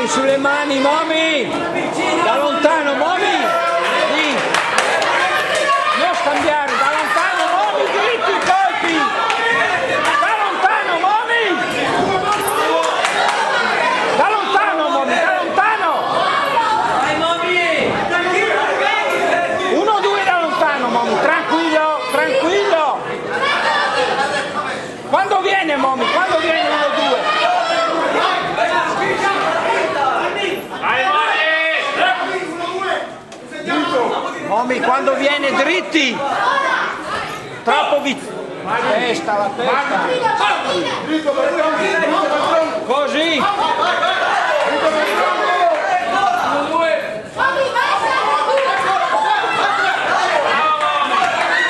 Momi, sulle mani, Momi! Da lontano, Momi! Lì! Non scambiare, da lontano, Momi, dritti i colpi! Da lontano, Momi! Da lontano, Momi, da lontano! Vai, Momi! 1-2 da lontano, Momi, tranquillo, tranquillo! Quando viene, Momi? Quando viene 1-2? Momi, quando viene dritti, troppo vicino, la testa, così.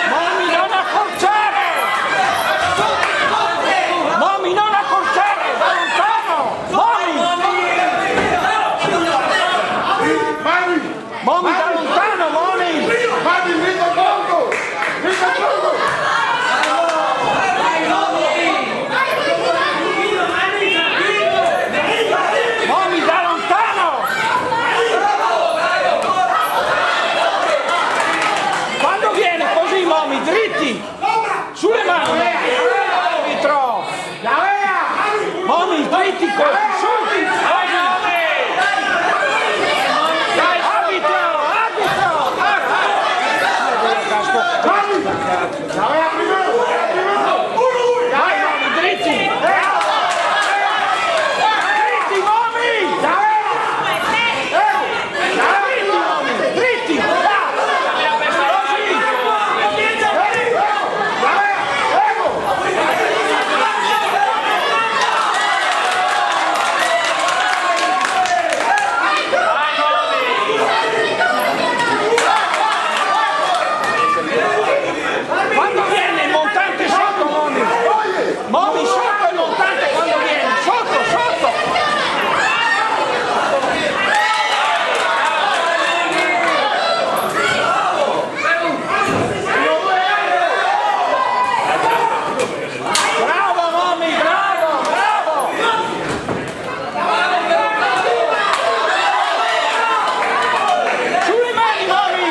Momi, non accorciare! Momi, non accorciare! Da lontano! Momi! Momi, da lontano, Momi! Momi, da lontano! Quando viene così, Momi, dritti! Sulle mani! Arbitro! Momi, dritti, colpi, su! Momi, sotto il montante quando viene, sotto, sotto! Bravo, Momi, bravo, bravo! Sulle mani, Momi!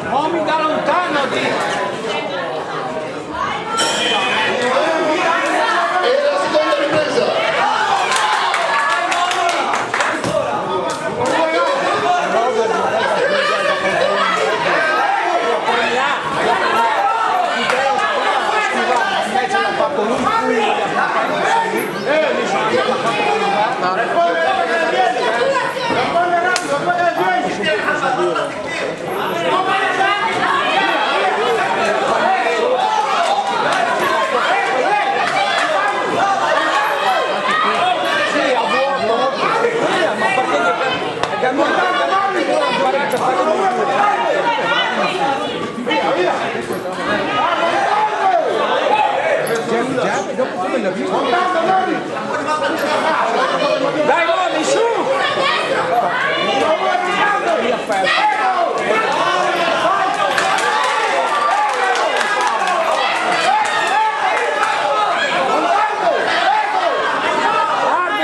Momi, da lontano, di... E la seconda ripresa. Dai, Momi, su!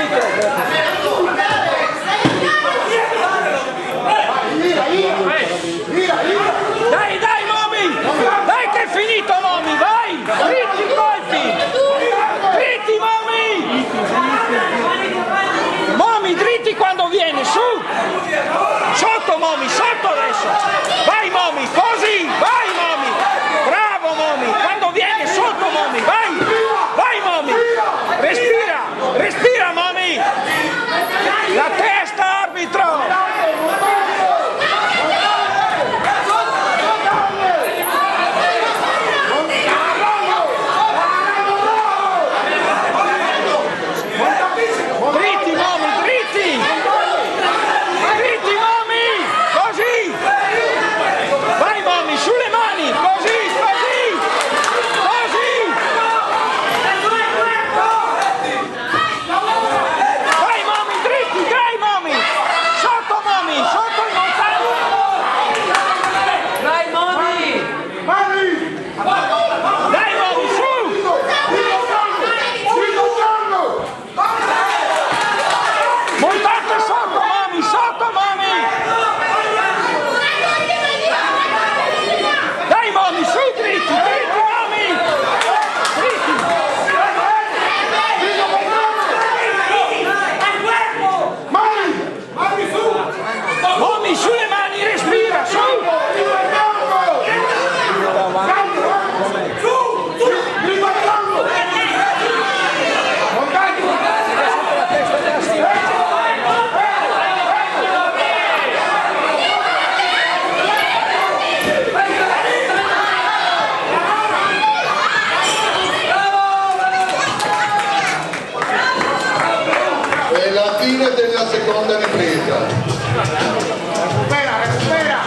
Arbitro! la seconda ripresa. Recupera!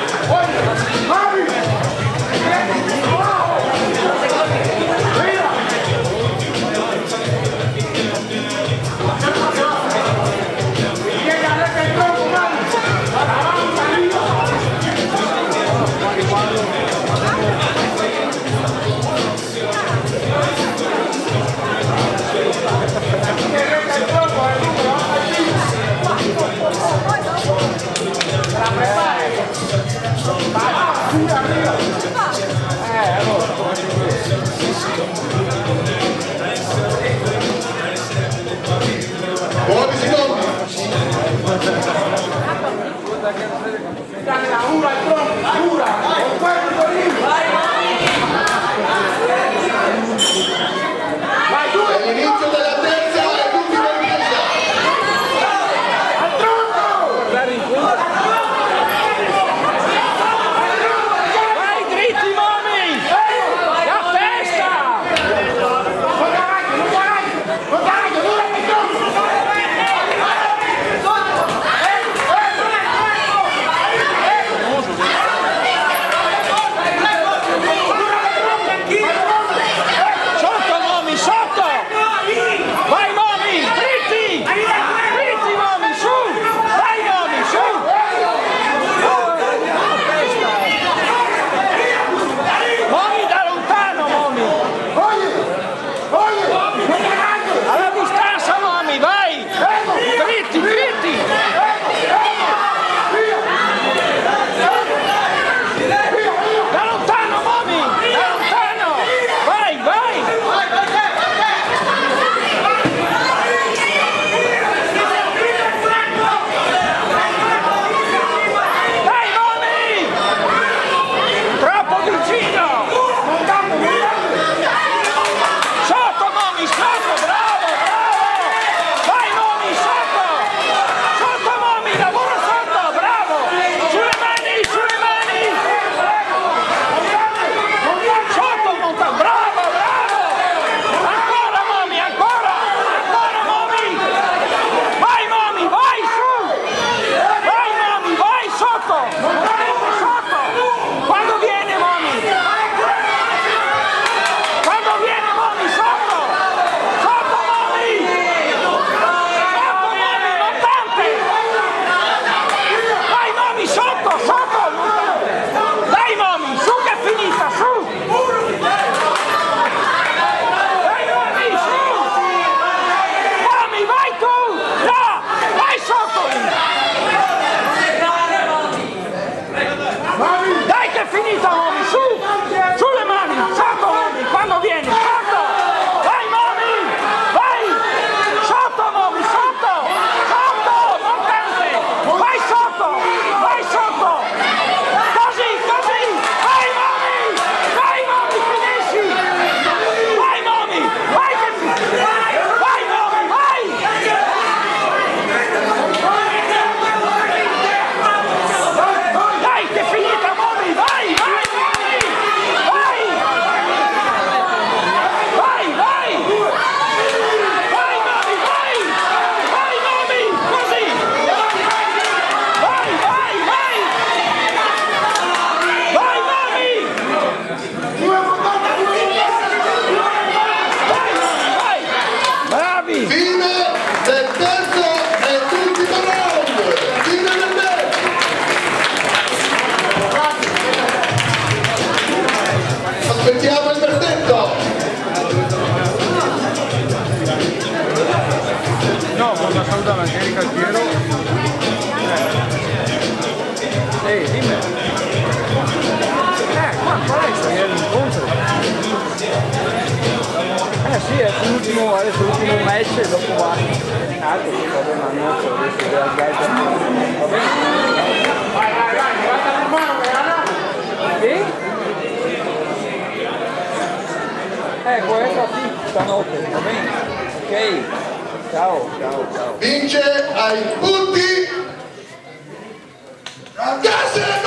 Buoni secondi. È l'inizio della terza e ultima ripresa. Vai dritti, Momi! La testa! Sotto, Momi, sotto! Vai, Momi, dritti! Dritti, Momi, su! Vai, Momi, su! Momi, da lontano, Momi! Alla distanza, Momi, vai! Dritti, dritti! Da lontano, Momi! Da lontano! Vai, vai! Dai, Momi! Troppo vicino! Sotto, Momi, sotto! Bravo, bravo! Vai, Momi, sotto! Sotto, Momi, lavora sotto! Bravo! Sulle mani, sulle mani! Sotto, monta! Bravo, bravo! Ancora, Momi, ancora! Ancora, Momi! Vai, Momi, vai, su! Vai, Momi, vai, sotto! Sotto! Quando viene, Momi? Quando viene, Momi, sotto! Sotto, Momi! Sotto, Momi, montante! Vai, Momi, sotto, sotto! Dai, Momi, su che è finita, su! Dai, Momi, su! Momi, vai tu! Là! Vai sotto! Dai che è finita, Momi, su! Sulle mani, sotto, Momi, quando vieni, sotto! Vai, Momi! Vai! Sotto, Momi, sotto! Sotto, montante! Vai sotto! Vai sotto! Così, così! Vai, Momi! Vai, Momi, finisci! Vai, Momi! Vai che vai, Momi, vai! Dai che è finita, Momi! Vai, vai, Momi! Vai! Vai, vai! Vai, Momi, vai! Vai, Momi! Così! Vai, vai, vai! Vai, Momi! Vai, Momi, vai! Bravi! Fine del terzo e ultimo round. Fine del match. Aspettiamo il verdetto. No, voglio salutare anche il Castillo. Dimmi. Qua qual è l'incontro? Sì, è l'ultimo, adesso l'ultimo match e dopo va. Altro, vabbè, ma non so, adesso della gaita. Va bene? Vai, guarda la mano, sì? Questa sì, stanotte, va bene? Ok, ciao. Vince ai punti Kassem!